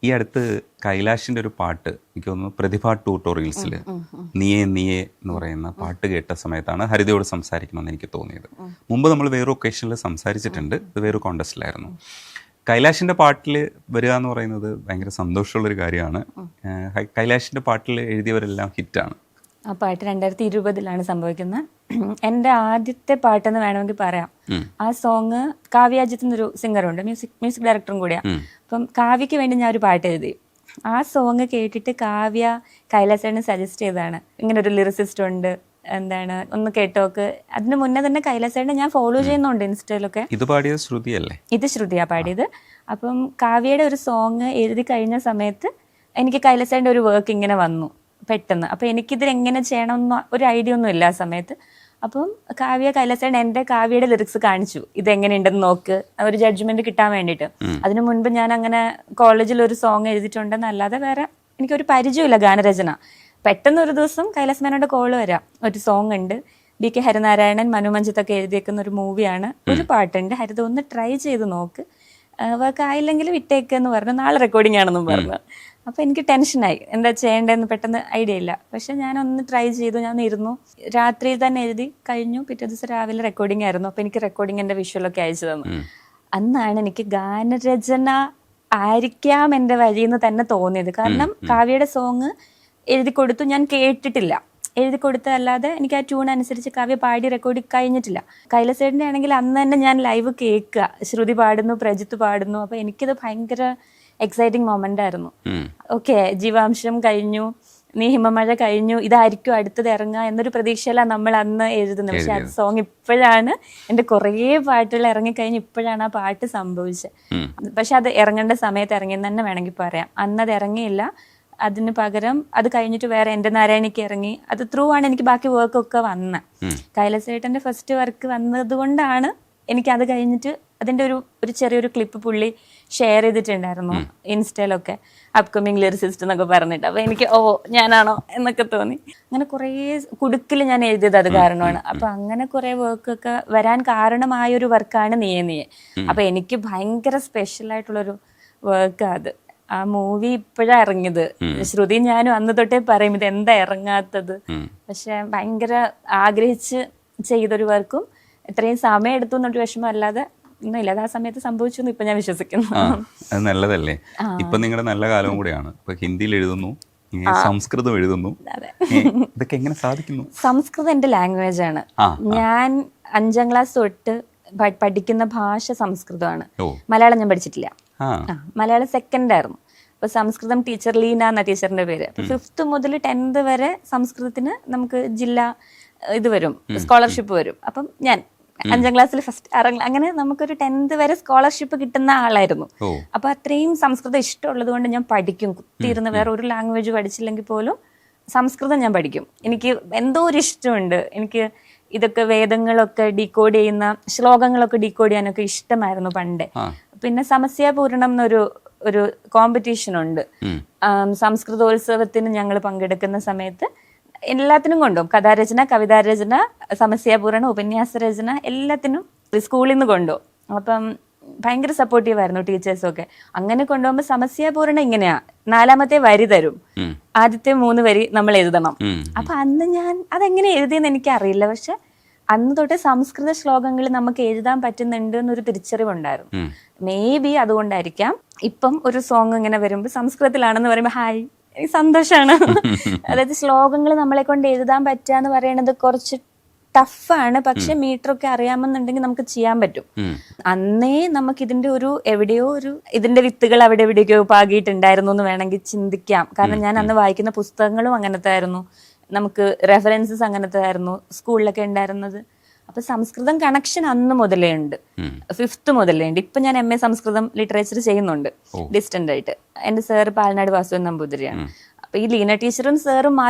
ഈ അടുത്ത് കൈലാഷിൻ്റെ ഒരു പാട്ട് എനിക്ക് തോന്നുന്നു പ്രതിഭ ട്യൂട്ടോറിയൽസിൽ നീയേ നീയേ എന്ന് പറയുന്ന പാട്ട് കേട്ട സമയത്താണ് ഹരിതയോട് സംസാരിക്കണമെന്ന് എനിക്ക് തോന്നിയത്. മുമ്പ് നമ്മൾ വേറെ ഒക്കേഷനിൽ സംസാരിച്ചിട്ടുണ്ട്, ഇത് വേറെ കോണ്ടസ്റ്റിലായിരുന്നു. കൈലാഷിൻ്റെ പാട്ടിൽ വരിക എന്ന് പറയുന്നത് ഭയങ്കര സന്തോഷമുള്ളൊരു കാര്യമാണ്. കൈലാഷിൻ്റെ പാട്ടിൽ എഴുതിയവരെല്ലാം ഹിറ്റാണ്. ആ പാട്ട് 2020 സംഭവിക്കുന്നത്. എൻ്റെ ആദ്യത്തെ പാട്ടെന്ന് വേണമെങ്കിൽ പറയാം. ആ സോങ് കാവ്യാജിത്ത് എന്നൊരു സിംഗറുണ്ട്, മ്യൂസിക് ഡയറക്ടറും കൂടിയാണ്. അപ്പം കാവ്യക്ക് വേണ്ടി ഞാൻ ഒരു പാട്ട് എഴുതി. ആ സോങ് കേട്ടിട്ട് കാവ്യ കൈലാസേട്ടന് സജസ്റ്റ് ചെയ്തതാണ്, ഇങ്ങനെ ഒരു ലിറിസിസ്റ്റ് ഉണ്ട്, എന്താണ് ഒന്ന് കേട്ടോക്ക്. അതിന് മുന്നേ തന്നെ കൈലാസേട്ടനെ ഞാൻ ഫോളോ ചെയ്യുന്നുണ്ട് ഇൻസ്റ്റയിലൊക്കെ. ഇത് പാടിയത് ശ്രുതിയല്ലേ? ഇത് ശ്രുതിയാ പാടിയത്. അപ്പം കാവ്യയുടെ ഒരു സോങ് എഴുതി കഴിഞ്ഞ സമയത്ത് എനിക്ക് കൈലാസേട്ടൻ്റെ ഒരു വർക്ക് ഇങ്ങനെ വന്നു പെട്ടെന്ന്. അപ്പം എനിക്കിതിൽ എങ്ങനെ ചെയ്യണമെന്ന് ഒരു ഐഡിയ ഒന്നും ഇല്ല ആ സമയത്ത്. അപ്പം കാവ്യ കൈലാസേട്ടൻ എൻ്റെ കാവ്യയുടെ ലിറിക്സ് കാണിച്ചു, ഇതെങ്ങനെയുണ്ടെന്ന് നോക്ക്, ഒരു ജഡ്ജ്മെന്റ് കിട്ടാൻ വേണ്ടിയിട്ട്. അതിനു മുൻപ് ഞാൻ അങ്ങനെ കോളേജിൽ ഒരു സോങ് എഴുതിയിട്ടുണ്ടെന്ന് അല്ലാതെ വേറെ എനിക്കൊരു പരിചയമില്ല ഗാനരചന. പെട്ടെന്ന് ഒരു ദിവസം കൈലാസ് മേനോന്റെ കോള് വരാം, ഒരു സോങ് ഉണ്ട്, BK ഹരിനാരായണൻ മനു മഞ്ജിത്തൊക്കെ എഴുതിയേക്കുന്ന ഒരു മൂവിയാണ്, ഒരു പാട്ടുണ്ട്, ഹരിത ഒന്ന് ട്രൈ ചെയ്ത് നോക്ക്, വർക്ക് ആയില്ലെങ്കിൽ വിട്ടേക്കെന്ന് പറഞ്ഞു, നാളെ റെക്കോർഡിംഗ് ആണെന്നും പറഞ്ഞു. അപ്പോൾ എനിക്ക് ടെൻഷനായി, എന്താ ചെയ്യേണ്ടതെന്ന് പെട്ടെന്ന് ഐഡിയ ഇല്ല. പക്ഷെ ഞാനൊന്ന് ട്രൈ ചെയ്തു, ഞാൻ ഇരുന്നു, രാത്രിയിൽ തന്നെ എഴുതി കഴിഞ്ഞു. പിറ്റേ ദിവസം രാവിലെ റെക്കോർഡിംഗ് ആയിരുന്നു. അപ്പോൾ എനിക്ക് റെക്കോർഡിങ്ങിൻ്റെ വിഷ്വലൊക്കെ അയച്ചു തന്നു. അന്നാണ് എനിക്ക് ഗാനരചന ആയിരിക്കാം എൻ്റെ വഴിയെന്ന് തന്നെ തോന്നിയത്. കാരണം കാവ്യയുടെ സോങ് എഴുതി കൊടുത്തു, ഞാൻ കേട്ടിട്ടില്ല, എഴുതി കൊടുത്തതല്ലാതെ എനിക്ക് ആ ട്യൂൺ അനുസരിച്ച് കാവ്യ പാടി റെക്കോർഡ് കഴിഞ്ഞിട്ടില്ല. കൈലാസേട്ടൻ്റെ ആണെങ്കിൽ അന്ന് തന്നെ ഞാൻ ലൈവ് കേൾക്കുക, ശ്രുതി പാടുന്നു, പ്രജിത്ത് പാടുന്നു. അപ്പോൾ എനിക്കിത് ഭയങ്കര എക്സൈറ്റിംഗ് മൊമെന്റ് ആയിരുന്നു. ഓക്കെ, ജീവാംശം കഴിഞ്ഞു, നീ ഹിമമഴ കഴിഞ്ഞു, ഇതായിരിക്കും അടുത്തത് ഇറങ്ങുക എന്നൊരു പ്രതീക്ഷയിലാണ് നമ്മൾ അന്ന് എഴുതുന്നത്. പക്ഷെ അത് സോങ് ഇപ്പോഴാണ്, എൻ്റെ കുറേ പാട്ടുകൾ ഇറങ്ങിക്കഴിഞ്ഞ് ഇപ്പോഴാണ് ആ പാട്ട് സംഭവിച്ചത്. പക്ഷെ അത് ഇറങ്ങേണ്ട സമയത്ത് ഇറങ്ങിയെന്ന് തന്നെ വേണമെങ്കിൽ പറയാം. അന്നത് ഇറങ്ങിയില്ല, അതിന് പകരം അത് കഴിഞ്ഞിട്ട് വേറെ എൻ്റെ നാരായണിക്ക് ഇറങ്ങി. അത് ത്രൂ ആണ് എനിക്ക് ബാക്കി വർക്കൊക്കെ വന്നത്. കൈലാസേട്ടൻ്റെ ഫസ്റ്റ് വർക്ക് വന്നത് കൊണ്ടാണ് എനിക്ക് അത് കഴിഞ്ഞിട്ട് അതിൻ്റെ ഒരു ചെറിയൊരു ക്ലിപ്പ് പുള്ളി ഷെയർ ചെയ്തിട്ടുണ്ടായിരുന്നു ഇൻസ്റ്റയിലൊക്കെ, അപ്കമിങ് ലിറിസിസ്റ്റ് എന്നൊക്കെ പറഞ്ഞിട്ട്. അപ്പോൾ എനിക്ക് ഞാനാണോ എന്നൊക്കെ തോന്നി. അങ്ങനെ കുറേ കുടുക്കിൽ ഞാൻ എഴുതിയത് അത് കാരണമാണ്. അപ്പോൾ അങ്ങനെ കുറേ വർക്കൊക്കെ വരാൻ കാരണമായൊരു വർക്കാണ് നീയേ നീയേ. അപ്പോൾ എനിക്ക് ഭയങ്കര സ്പെഷ്യലായിട്ടുള്ളൊരു വർക്കാണ് അത്. ആ മൂവി ഇപ്പോഴാണ് ഇറങ്ങിയത്. ശ്രുതി ഞാനും അന്ന് തൊട്ടേ പറയും ഇത് എന്താ ഇറങ്ങാത്തത്. പക്ഷെ ഭയങ്കര ആഗ്രഹിച്ച് ചെയ്തൊരു വർക്കും ഇത്രയും സമയം എടുത്തു എന്നൊരു വിഷമം അല്ലാതെ ഒന്നുമില്ല. അത് ആ സമയത്ത് സംഭവിച്ചു എന്ന് ഇപ്പൊ ഞാൻ വിശ്വസിക്കുന്നു. അത് നല്ലതല്ലേ. ഇപ്പൊ നിങ്ങളുടെ നല്ല കാലവും കൂടെയാണ്. ഇപ്പൊ ഹിന്ദിയിൽ എഴുതുന്നു, സംസ്കൃതം എഴുതുന്നു, ഇതൊക്കെ എങ്ങനെ സാധിക്കുന്നു? സംസ്കൃതം എൻ്റെ ലാംഗ്വേജ് ആണ്. ഞാൻ 5ാം ക്ലാസ് തൊട്ട് പഠിക്കുന്ന ഭാഷ സംസ്കൃതമാണ്. മലയാളം ഞാൻ പഠിച്ചിട്ടില്ല. മലയാളം സെക്കൻഡ് ആയിരുന്നു. അപ്പൊ സംസ്കൃതം ടീച്ചർ ലീന എന്ന ടീച്ചറിന്റെ പേര്. 5th മുതൽ 10th വരെ സംസ്കൃതത്തിന് നമുക്ക് ജില്ലാ ഇത് വരും, സ്കോളർഷിപ്പ് വരും. അപ്പം ഞാൻ 5ാം ക്ലാസ്സിൽ ഫസ്റ്റ് അങ്ങനെ നമുക്കൊരു 10th വരെ സ്കോളർഷിപ്പ് കിട്ടുന്ന ആളായിരുന്നു. അപ്പൊ അത്രയും സംസ്കൃതം ഇഷ്ടമുള്ളത് കൊണ്ട് ഞാൻ പഠിക്കും. കുത്തിയിരുന്ന് വേറെ ഒരു ലാംഗ്വേജ് പഠിച്ചില്ലെങ്കിൽ പോലും സംസ്കൃതം ഞാൻ പഠിക്കും. എനിക്ക് എന്തോ ഒരു ഇഷ്ടമുണ്ട്. എനിക്ക് ഇതൊക്കെ വേദങ്ങളൊക്കെ ഡീകോഡ് ചെയ്യുന്ന ശ്ലോകങ്ങളൊക്കെ ഡീകോഡ് ചെയ്യാനൊക്കെ ഇഷ്ടമായിരുന്നു പണ്ടേ. പിന്നെ സമസ്യാപൂരണം എന്നൊരു കോമ്പറ്റീഷൻ ഉണ്ട്. സംസ്കൃതോത്സവത്തിന് ഞങ്ങൾ പങ്കെടുക്കുന്ന സമയത്ത് എല്ലാത്തിനും കൊണ്ടുപോകും. കഥാരചന, കവിതാരചന, സമസ്യാപൂരണം, ഉപന്യാസരചന, എല്ലാത്തിനും സ്കൂളിൽ നിന്ന് കൊണ്ടുപോകും. അപ്പം ഭയങ്കര സപ്പോർട്ടീവായിരുന്നു ടീച്ചേഴ്സൊക്കെ. അങ്ങനെ കൊണ്ടുപോകുമ്പോൾ സമസ്യാപൂരണം ഇങ്ങനെയാ, 4ാമത്തെ വരി തരും, ആദ്യത്തെ 3 വരി നമ്മൾ എഴുതണം. അപ്പൊ അന്ന് ഞാൻ അതെങ്ങനെ എഴുതിയെന്ന് എനിക്കറിയില്ല. പക്ഷെ അന്ന് തൊട്ട് സംസ്കൃത ശ്ലോകങ്ങൾ നമുക്ക് എഴുതാൻ പറ്റുന്നുണ്ട് എന്നൊരു തിരിച്ചറിവുണ്ടായിരുന്നു. മേ ബി അതുകൊണ്ടായിരിക്കാം ഇപ്പം ഒരു സോങ് ഇങ്ങനെ വരുമ്പോൾ സംസ്കൃതത്തിലാണെന്ന് പറയുമ്പോൾ ഹായ്, എനിക്ക് സന്തോഷമാണ്. അതായത് ശ്ലോകങ്ങൾ നമ്മളെ കൊണ്ട് എഴുതാൻ പറ്റുക എന്ന് പറയുന്നത് കുറച്ച് ടഫാണ്. പക്ഷെ മീറ്ററൊക്കെ അറിയാമെന്നുണ്ടെങ്കിൽ നമുക്ക് ചെയ്യാൻ പറ്റും. അന്നേ നമുക്ക് ഇതിന്റെ എവിടെയോ ഇതിന്റെ വിത്തുകൾ അവിടെ എവിടെയൊക്കെയോ പാകിയിട്ടുണ്ടായിരുന്നു എന്ന് വേണമെങ്കിൽ ചിന്തിക്കാം. കാരണം ഞാൻ അന്ന് വായിക്കുന്ന പുസ്തകങ്ങളും അങ്ങനത്തെ ആയിരുന്നു, നമുക്ക് റെഫറൻസസ് അങ്ങനത്തെ ആയിരുന്നു സ്കൂളിലൊക്കെ ഉണ്ടായിരുന്നത്. അപ്പൊ സംസ്കൃതം കണക്ഷൻ അന്ന് മുതലേ ഉണ്ട്, 5th മുതലേ ഉണ്ട്. ഇപ്പൊ ഞാൻ MA സംസ്കൃതം ലിറ്ററേച്ചർ ചെയ്യുന്നുണ്ട് ഡിസ്റ്റന്റ് ആയിട്ട്. എന്റെ സാർ പാലനാട് വാസുവൻ നമ്പൂതിരിയാണ്. അപ്പൊ ഈ ലീന ടീച്ചറും സാറും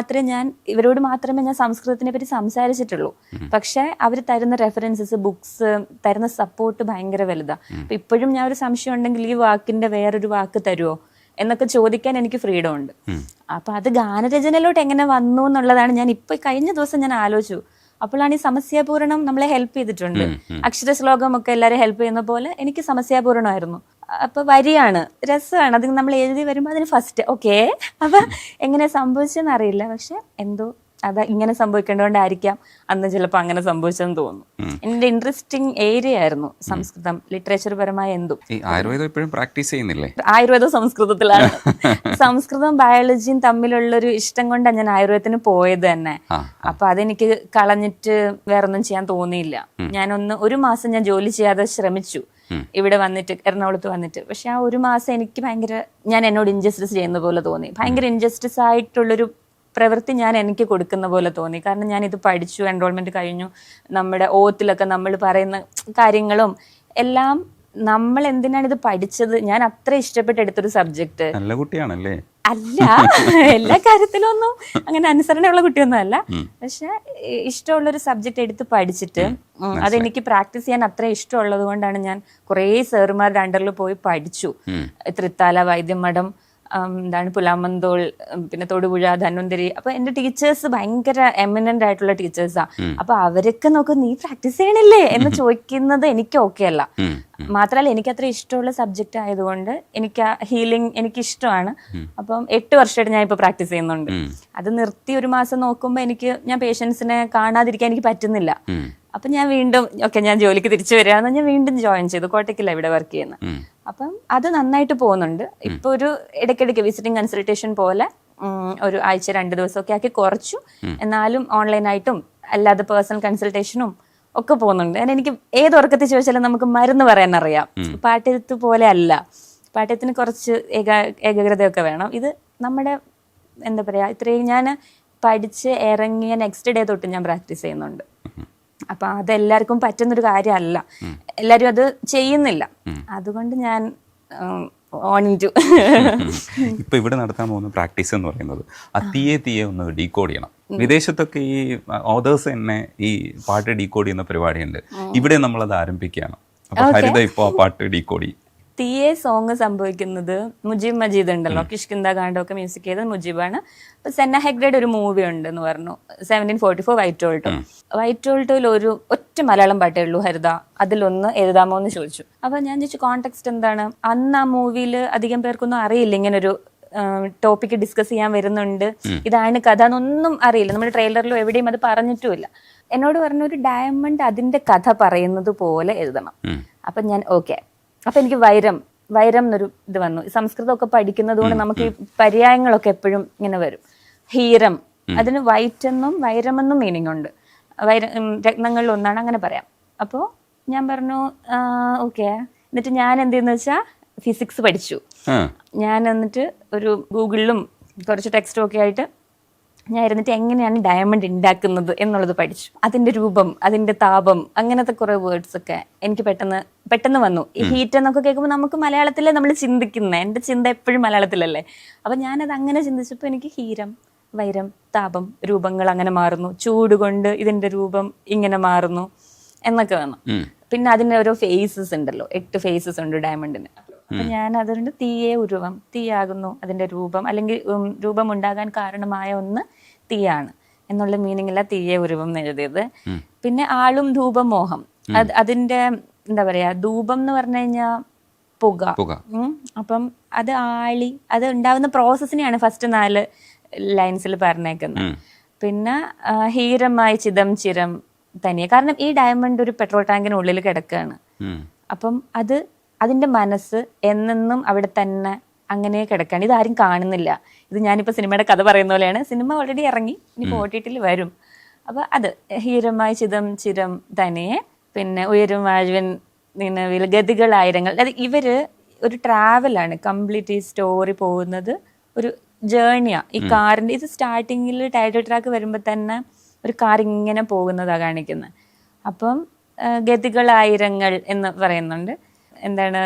ഇവരോട് മാത്രമേ ഞാൻ സംസ്കൃതത്തിനെ പറ്റി സംസാരിച്ചിട്ടുള്ളൂ. പക്ഷെ അവർ തരുന്ന റെഫറൻസസ്, ബുക്സ്, തരുന്ന സപ്പോർട്ട് ഭയങ്കര വലുതാ. അപ്പൊ ഇപ്പോഴും ഞാൻ ഒരു സംശയം ഉണ്ടെങ്കിൽ ഈ വാക്കിന്റെ വേറൊരു വാക്ക് തരുമോ എന്നൊക്കെ ചോദിക്കാൻ എനിക്ക് ഫ്രീഡം ഉണ്ട്. അപ്പൊ അത് ഗാനരചനയിലോട്ട് എങ്ങനെ വന്നു എന്നുള്ളതാണ് ഞാൻ ഇപ്പൊ കഴിഞ്ഞ ദിവസം ഞാൻ ആലോചിച്ചു. അപ്പോഴാണ് ഈ സമസ്യാപൂരണം നമ്മളെ ഹെൽപ്പ് ചെയ്തിട്ടുണ്ട്. അക്ഷരശ്ലോകം ഒക്കെ എല്ലാവരും ഹെൽപ്പ് ചെയ്യുന്ന പോലെ എനിക്ക് സമസ്യാപൂരണമായിരുന്നു. അപ്പൊ വരിയാണ്, രസമാണ്. അത് നമ്മൾ എഴുതി വരുമ്പോൾ അതിന് ഫസ്റ്റ് ഓക്കെ. അപ്പൊ എങ്ങനെ സംഭവിച്ചെന്ന് അറിയില്ല, പക്ഷെ എന്തോ അത് ഇങ്ങനെ സംഭവിക്കേണ്ടതുകൊണ്ടായിരിക്കാം അന്ന് ചിലപ്പോൾ അങ്ങനെ സംഭവിച്ചെന്ന് തോന്നുന്നു. എൻ്റെ ഇൻട്രസ്റ്റിംഗ് ഏരിയ ആയിരുന്നു സംസ്കൃതം, ലിറ്ററേച്ചർ പരമായ എന്തും. ഈ ആയുർവേദം ഇപ്പോഴും പ്രാക്ടീസ് ചെയ്യുന്നില്ലേ? ആയുർവേദം സംസ്കൃതത്തിലാണ്. സംസ്കൃതവും ബയോളജിയും തമ്മിലുള്ളൊരു ഇഷ്ടം കൊണ്ടാണ് ഞാൻ ആയുർവേദത്തിന് പോയത് തന്നെ. അപ്പൊ അതെനിക്ക് കളഞ്ഞിട്ട് വേറൊന്നും ചെയ്യാൻ തോന്നിയില്ല. ഒരു മാസം ഞാൻ ജോലി ചെയ്യാതെ ശ്രമിച്ചു ഇവിടെ വന്നിട്ട്, എറണാകുളത്ത് വന്നിട്ട്. പക്ഷെ ആ ഒരു മാസം എനിക്ക് ഞാൻ എന്നോട് ഇൻജസ്റ്റിസ് ചെയ്യുന്ന പോലെ തോന്നി. ഭയങ്കര ഇൻജസ്റ്റിസ് ആയിട്ടുള്ളൊരു പ്രവൃത്തി എനിക്ക് കൊടുക്കുന്ന പോലെ തോന്നി. കാരണം ഞാൻ ഇത് പഠിച്ചു, എൻറോൾമെന്റ് കഴിഞ്ഞു, നമ്മുടെ ഓത്തിലൊക്കെ നമ്മൾ പറയുന്ന കാര്യങ്ങളും എല്ലാം നമ്മൾ എന്തിനാണ് ഇത് പഠിച്ചത്. ഞാൻ അത്ര ഇഷ്ടപ്പെട്ട് എടുത്തൊരു സബ്ജക്ട്. നല്ല കുട്ടിയാണല്ലേ? അല്ല, എല്ലാ കാര്യത്തിലും ഒന്നും അങ്ങനെ അനുസരണയുള്ള കുട്ടിയൊന്നും അല്ല. പക്ഷെ ഇഷ്ടമുള്ളൊരു സബ്ജക്ട് എടുത്ത് പഠിച്ചിട്ട് അതെനിക്ക് പ്രാക്ടീസ് ചെയ്യാൻ അത്ര ഇഷ്ടമുള്ളത് കൊണ്ടാണ് ഞാൻ കുറേ സാറുമാരുടെ അണ്ടറിൽ പോയി പഠിച്ചു. തൃത്താല, വൈദ്യമഠം, പുലാമന്തോൾ, പിന്നെ തൊടുപുഴ, ധന്വന്തരി. അപ്പൊ എന്റെ ടീച്ചേഴ്സ് ഭയങ്കര എമിനന്റ് ആയിട്ടുള്ള ടീച്ചേഴ്സാ. അപ്പൊ അവരൊക്കെ നോക്കും, നീ പ്രാക്ടീസ് ചെയ്യണില്ലേ എന്ന് ചോദിക്കുന്നത് എനിക്ക് ഓക്കെ അല്ല. മാത്രമല്ല എനിക്ക് അത്ര ഇഷ്ടമുള്ള സബ്ജക്റ്റ് ആയതുകൊണ്ട് എനിക്ക് ഹീലിംഗ് എനിക്ക് ഇഷ്ടമാണ്. അപ്പം 8 വർഷമായിട്ട് ഞാൻ ഇപ്പൊ പ്രാക്ടീസ് ചെയ്യുന്നുണ്ട്. അത് നിർത്തി ഒരു മാസം നോക്കുമ്പോൾ ഞാൻ പേഷ്യൻസിനെ കാണാതിരിക്കാൻ എനിക്ക് പറ്റുന്നില്ല. അപ്പൊ ഞാൻ വീണ്ടും ഞാൻ ജോലിക്ക് തിരിച്ചു വരികയാണെന്ന് ഞാൻ വീണ്ടും ജോയിൻ ചെയ്തു. കോട്ടയ്ക്കില്ല ഇവിടെ വർക്ക് ചെയ്യുന്നത്. അപ്പം അത് നന്നായിട്ട് പോകുന്നുണ്ട്. ഇപ്പൊ ഒരു ഇടയ്ക്കിടയ്ക്ക് വിസിറ്റിംഗ് കൺസൾട്ടേഷൻ പോലെ ഒരു ആഴ്ച 2 ദിവസമൊക്കെ ആക്കി കുറച്ചു. എന്നാലും ഓൺലൈനായിട്ടും അല്ലാതെ പേഴ്സണൽ കൺസൾട്ടേഷനും ഒക്കെ പോകുന്നുണ്ട്. കാരണം എനിക്ക് ഏത് ഉറക്കത്തിൽ ചോദിച്ചാലും നമുക്ക് മരുന്ന് പറയാൻ അറിയാം. പാട്ടെഴുത്ത് പോലെ അല്ല. പാട്ടെഴുത്തിന് കുറച്ച് ഏകാഗ്രതയൊക്കെ വേണം. ഇത് നമ്മുടെ എന്താ പറയാ, ഇത്രയും ഞാൻ പഠിച്ച് ഇറങ്ങിയ നെക്സ്റ്റ് ഡേ തൊട്ട് ഞാൻ പ്രാക്ടീസ് ചെയ്യുന്നുണ്ട്. അപ്പൊ അതെല്ലാവർക്കും പറ്റുന്നൊരു കാര്യമല്ല, എല്ലാരും അത് ചെയ്യുന്നില്ല. അതുകൊണ്ട് ഞാൻ ഇപ്പൊ ഇവിടെ നടത്താൻ പോകുന്ന പ്രാക്ടീസ് എന്ന് പറയുന്നത് തീയെ ഒന്ന് ഡീകോഡ് ചെയ്യണം. വിദേശത്തൊക്കെ ഈ ഓതേഴ്സ് തന്നെ ഈ പാട്ട് ഡീകോഡ് ചെയ്യുന്ന പരിപാടിയുണ്ട്. ഇവിടെ നമ്മളത് ആരംഭിക്കുകയാണ്. അപ്പൊ ഹരിത ഇപ്പൊ ആ പാട്ട് ഡീകോഡ് ചെയ്യും. തീയെ സോങ് സംഭവിക്കുന്നത് മുജീബ് മജീദ് ഉണ്ടല്ലോ, കിഷ്കിന്ദ ഗാണ്ടൊക്കെ മ്യൂസിക് ചെയ്തത് മുജീബാണ്. അപ്പൊ സെന്ന ഹെഗ്ഡയുടെ ഒരു മൂവി ഉണ്ട് എന്ന് പറഞ്ഞു, 1744 വൈറ്റ് ഓൾട്ടോയിൽ ഒരു ഒറ്റ മലയാളം പാട്ടേ ഉള്ളൂ ഹരിത, അതിലൊന്ന് എഴുതാമോ എന്ന് ചോദിച്ചു. അപ്പൊ ഞാൻ ചോദിച്ചു കോണ്ടെക്സ്റ്റ് എന്താണ്. അന്ന് ആ മൂവിയിൽ അധികം പേർക്കൊന്നും അറിയില്ല ഇങ്ങനൊരു ടോപ്പിക്ക് ഡിസ്കസ് ചെയ്യാൻ വരുന്നുണ്ട്, ഇതാണ് കഥ എന്നൊന്നും അറിയില്ല. നമ്മുടെ ട്രെയിലറിലും എവിടെയും അത് പറഞ്ഞിട്ടുമില്ല. എന്നോട് പറഞ്ഞ ഒരു ഡയമണ്ട് അതിന്റെ കഥ പറയുന്നത് പോലെ എഴുതണം. അപ്പൊ ഞാൻ ഓക്കെ. അപ്പൊ എനിക്ക് വൈരം എന്നൊരു ഇത് വന്നു. സംസ്കൃതമൊക്കെ പഠിക്കുന്നത് കൊണ്ട് നമുക്ക് ഈ പര്യായങ്ങളൊക്കെ എപ്പോഴും ഇങ്ങനെ വരും. ഹീരം, അതിന് വൈറ്റ് എന്നും വൈരമെന്നും മീനിങ് ഉണ്ട്. രത്നങ്ങളിൽ ഒന്നാണ്, അങ്ങനെ പറയാം. അപ്പോൾ ഞാൻ പറഞ്ഞു ഓക്കെ. എന്നിട്ട് ഞാൻ എന്തെന്ന് വെച്ചാൽ ഫിസിക്സ് പഠിച്ചു. ഞാൻ എന്നിട്ട് ഒരു ഗൂഗിളിലും കുറച്ച് ടെക്സ്റ്റും ഒക്കെ ആയിട്ട് ഞാൻ ഇരുന്നിട്ട് എങ്ങനെയാണ് ഡയമണ്ട് ഉണ്ടാക്കുന്നത് എന്നുള്ളത് പഠിച്ചു. അതിന്റെ രൂപം, അതിന്റെ താപം, അങ്ങനത്തെ കുറെ വേർഡ്സ് ഒക്കെ എനിക്ക് പെട്ടെന്ന് വന്നു. ഈ ഹീറ്റ് എന്നൊക്കെ കേൾക്കുമ്പോൾ നമുക്ക് മലയാളത്തിലെ നമ്മൾ ചിന്തിക്കുന്നത്, എൻ്റെ ചിന്ത എപ്പോഴും മലയാളത്തിലല്ലേ. അപ്പൊ ഞാനത് അങ്ങനെ ചിന്തിച്ചപ്പോൾ എനിക്ക് ഹീരം, വൈരം, താപം, രൂപങ്ങൾ അങ്ങനെ മാറുന്നു, ചൂട് കൊണ്ട് ഇതിന്റെ രൂപം ഇങ്ങനെ മാറുന്നു എന്നൊക്കെ വന്നു. പിന്നെ അതിന് ഓരോ ഫേസസ് ഉണ്ടല്ലോ, 8 ഫേസസ് ഉണ്ട് ഡയമണ്ടിന്. അപ്പൊ ഞാൻ അതുകൊണ്ട് തീയെ ഉരുവം, തീയാകുന്നു അതിന്റെ രൂപം, അല്ലെങ്കിൽ രൂപം ഉണ്ടാകാൻ കാരണമായ ഒന്ന് തീയാണ് എന്നുള്ള മീനിങ്ങില്ല തീയെ ഉരുവം എന്ന് എഴുതിയത്. പിന്നെ ആളും ധൂപം മോഹം, അതിന്റെ എന്താ പറയാ, ധൂപം എന്ന് പറഞ്ഞു കഴിഞ്ഞാൽ പുക. അപ്പം അത് ആളി, അത് ഉണ്ടാവുന്ന പ്രോസസ്സിനെയാണ് ഫസ്റ്റ് 4 ലൈൻസിൽ പറഞ്ഞേക്കുന്നത്. പിന്നെ ഹീരമായി ചിദം ചിരം തനിയെ, കാരണം ഈ ഡയമണ്ട് ഒരു പെട്രോൾ ടാങ്കിനുള്ളിൽ കിടക്കുകയാണ്. അപ്പം അതിന്റെ മനസ്സ് എന്നെന്നും അവിടെ തന്നെ അങ്ങനെ കിടക്കുകയാണ്. ഇതാരും കാണുന്നില്ല. ഇത് ഞാനിപ്പോ സിനിമയുടെ കഥ പറയുന്ന പോലെയാണ്. സിനിമ ഓൾറെഡി ഇറങ്ങി, ഇനിയിപ്പോൾ OTT വരും. അപ്പൊ അത് ഹീരമായി ചിദം ചിരം തനിയെ. പിന്നെ ഉയരും വാഴുവൻ നിലവിൽ ഗതികൾ ആയിരങ്ങൾ. അത് ഇവര് ഒരു ട്രാവലാണ്, കംപ്ലീറ്റ് ഈ സ്റ്റോറി പോകുന്നത് ഒരു ജേർണിയാ. ഈ കാറിന്റെ ഇത് സ്റ്റാർട്ടിങ്ങിൽ ടൈറ്റിൽ ട്രാക്ക് വരുമ്പോൾ തന്നെ ഒരു കാർ ഇങ്ങനെ പോകുന്നതാണ് കാണിക്കുന്നത്. അപ്പം ഗതികളായിരങ്ങൾ എന്ന് പറയുന്നുണ്ട്. എന്താണ്,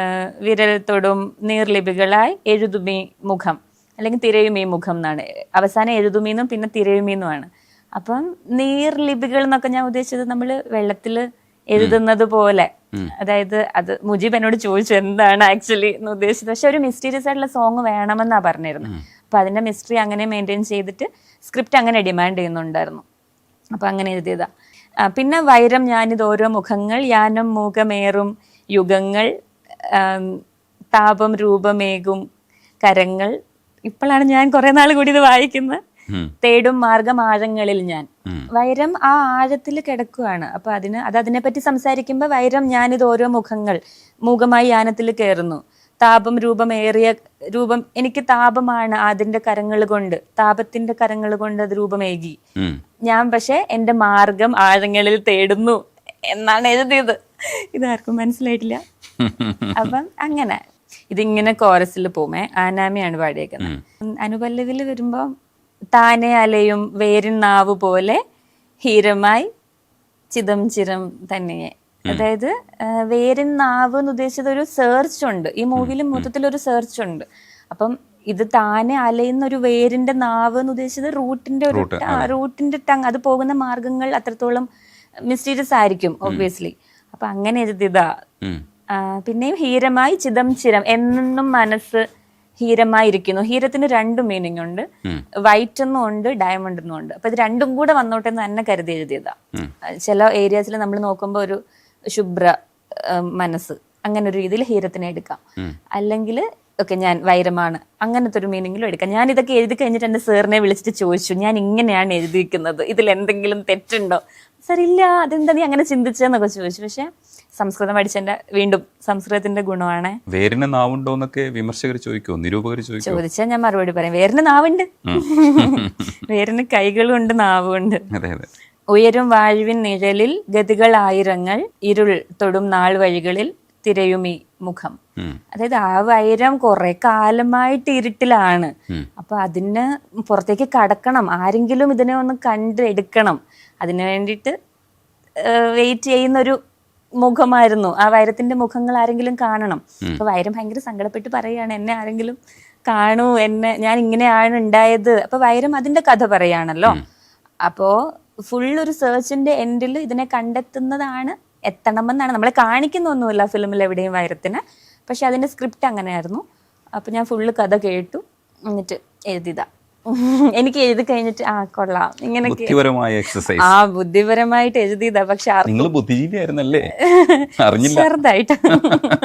വിരൽ തൊടും നീർലിപികളായി എഴുതുമീ മുഖം, അല്ലെങ്കിൽ തിരയുമീ മുഖം എന്നാണ്. അവസാനം എഴുതുമീന്നും പിന്നെ തിരയുമീന്നുമാണ്. അപ്പം നീർലിപികൾ എന്നൊക്കെ ഞാൻ ഉദ്ദേശിച്ചത് നമ്മൾ വെള്ളത്തിൽ എഴുതുന്നത് പോലെ. അതായത് അത് മുജീബ് എന്നോട് ചോദിച്ചു എന്താണ് ആക്ച്വലി എന്ന് ഉദ്ദേശിച്ചത്. പക്ഷെ ഒരു മിസ്റ്റീരിയസ് ആയിട്ടുള്ള സോങ് വേണമെന്നാ പറഞ്ഞിരുന്നത്. അപ്പൊ അതിന്റെ മിസ്റ്ററി അങ്ങനെ മെയിൻറ്റെയിൻ ചെയ്തിട്ട് സ്ക്രിപ്റ്റ് അങ്ങനെ ഡിമാൻഡ് ചെയ്യുന്നുണ്ടായിരുന്നു. അപ്പൊ അങ്ങനെ എഴുതിയതാ. പിന്നെ വൈരം ഞാനിത് ഓരോ മുഖങ്ങൾ യാനം മൂകമേറും യുഗങ്ങൾ താപം രൂപമേകും കരങ്ങൾ. ഇപ്പോഴാണ് ഞാൻ കുറെ നാൾ കൂടി ഇത് വായിക്കുന്നത്. തേടും മാർഗം ആഴങ്ങളിൽ ഞാൻ. വൈരം ആ ആഴത്തിൽ കിടക്കുകയാണ്. അപ്പൊ അതിനെപ്പറ്റി സംസാരിക്കുമ്പോൾ വൈരം ഞാനിത് ഓരോ മൂകമായി യാനത്തിൽ കയറുന്നു. താപം രൂപം എനിക്ക് താപമാണ് അതിന്റെ കരങ്ങൾ കൊണ്ട്, താപത്തിന്റെ കരങ്ങൾ കൊണ്ട് അത് രൂപമേകി. ഞാൻ പക്ഷെ എന്റെ മാർഗം ആഴങ്ങളിൽ തേടുന്നു എന്നാണ് എഴുതിയത്. ഇതാർക്കും മനസ്സിലായിട്ടില്ല. അപ്പം അങ്ങനെ ഇതിങ്ങനെ കോറസിൽ പോമേ. ആനാമിയാണ് പാടിയേക്കുന്നത്. അനുപല്ലവിൽ വരുമ്പോ താനെ അലയും വേരിൻ നാവ് പോലെ ഹീരമായി ചിതം ചിരം തന്നെയെ. അതായത് വേരിൻ നാവ് എന്ന് ഉദ്ദേശിച്ചത് ഒരു സെർച്ച് ഉണ്ട് ഈ മൂവിയിൽ. മൊത്തത്തിൽ ഒരു സെർച്ച് ഉണ്ട്. അപ്പം ഇത് താനെ അലയുന്ന ഒരു വേരിന്റെ നാവ് എന്ന് ഉദ്ദേശിച്ചത് റൂട്ടിന്റെ ടങ്, അത് പോകുന്ന മാർഗങ്ങൾ അത്രത്തോളം മിസ്റ്റീരിയസ് ആയിരിക്കും ഒബ്വിയസ്ലി. അപ്പൊ അങ്ങനെ എഴുതിയതാ. പിന്നെയും ഹീരമായി ചിതം ചിരം, എന്നും മനസ്സ് ഹീരമായിരിക്കുന്നു. ഹീരത്തിന് 2 മീനിങ് ഉണ്ട്. വൈറ്റ് എന്നും ഉണ്ട്, ഡയമണ്ട് എന്നും ഉണ്ട്. അപ്പൊ ഇത് രണ്ടും കൂടെ വന്നോട്ടെ എന്ന് തന്നെ കരുതി എഴുതിയതാ. ചില ഏരിയാസിൽ നമ്മൾ നോക്കുമ്പോൾ ഒരു ശുഭ്ര മനസ്സ്, അങ്ങനെ ഒരു രീതിയിൽ ഹീരത്തിനെ എടുക്കാം. അല്ലെങ്കിൽ ഓക്കെ ഞാൻ വൈരമാണ് അങ്ങനത്തെ ഒരു മീനിങ്ങിലും എടുക്കാം. ഞാൻ ഇതൊക്കെ എഴുതി കഴിഞ്ഞിട്ട് എൻ്റെ സാറിനെ വിളിച്ചിട്ട് ചോദിച്ചു, ഞാൻ ഇങ്ങനെയാണ് എഴുതിയിരിക്കുന്നത്, ഇതിൽ എന്തെങ്കിലും തെറ്റുണ്ടോ? സാർ ഇല്ല, അതെന്താ നീ അങ്ങനെ ചിന്തിച്ചെന്നൊക്കെ ചോദിച്ചു. പക്ഷെ സംസ്കൃതം പഠിച്ചതിന്റെ വീണ്ടും സംസ്കൃതത്തിന്റെ ഗുണമാണ്. വേരിന് നാവുണ്ടോ എന്നൊക്കെ വിമർശകർ ചോദിക്കുമോ, നിരൂപകർ ചോദിച്ചാൽ ഞാൻ മറുപടി പറയും, വേരിന് നാവുണ്ട്. വേരിന് കൈകളുണ്ട്, നാവുണ്ട്. ഉയരും വാഴുവിൻ നിഴലിൽ ഗതികൾ ആയിരങ്ങൾ, ഇരുൾ തൊടും നാൾ വഴികളിൽ തിരയുമി മുഖം. അതായത് ആ വൈരം കുറെ കാലമായിട്ട് ഇരുട്ടിലാണ്. അപ്പൊ അതിന് പുറത്തേക്ക് കടക്കണം, ആരെങ്കിലും ഇതിനെ ഒന്ന് കണ്ടെടുക്കണം. അതിനു വേണ്ടിയിട്ട് വെയിറ്റ് ചെയ്യുന്നൊരു മുഖമായിരുന്നു. ആ വൈരത്തിന്റെ മുഖങ്ങൾ ആരെങ്കിലും കാണണം. അപ്പൊ വൈരം ഭയങ്കര സങ്കടപ്പെട്ട് പറയാണ്, എന്നെ ആരെങ്കിലും കാണൂ, ഞാൻ ഇങ്ങനെയാണ് ഉണ്ടായത്. അപ്പൊ വൈരം അതിന്റെ കഥ പറയാണല്ലോ. അപ്പോ ഫുൾ ഒരു സെർച്ചിന്റെ എൻഡിൽ ഇതിനെ കണ്ടെത്തുന്നതാണ്, എത്തണമെന്നാണ്. നമ്മളെ കാണിക്കുന്നൊന്നുമില്ല ഫിലിമിൽ എവിടെയും വൈരത്തിന്. പക്ഷെ അതിന്റെ സ്ക്രിപ്റ്റ് അങ്ങനെയായിരുന്നു. അപ്പൊ ഞാൻ ഫുള്ള് കഥ കേട്ടു, എന്നിട്ട് എഴുതിയതാ. എനിക്ക് എഴുതി കഴിഞ്ഞിട്ട് കൊള്ളാം ഇങ്ങനെയൊക്കെ ബുദ്ധിപരമായിട്ട് എഴുതിയതാ. പക്ഷെ ബുദ്ധിജീവിയായിരുന്നല്ലേ? ചെറുതായിട്ട്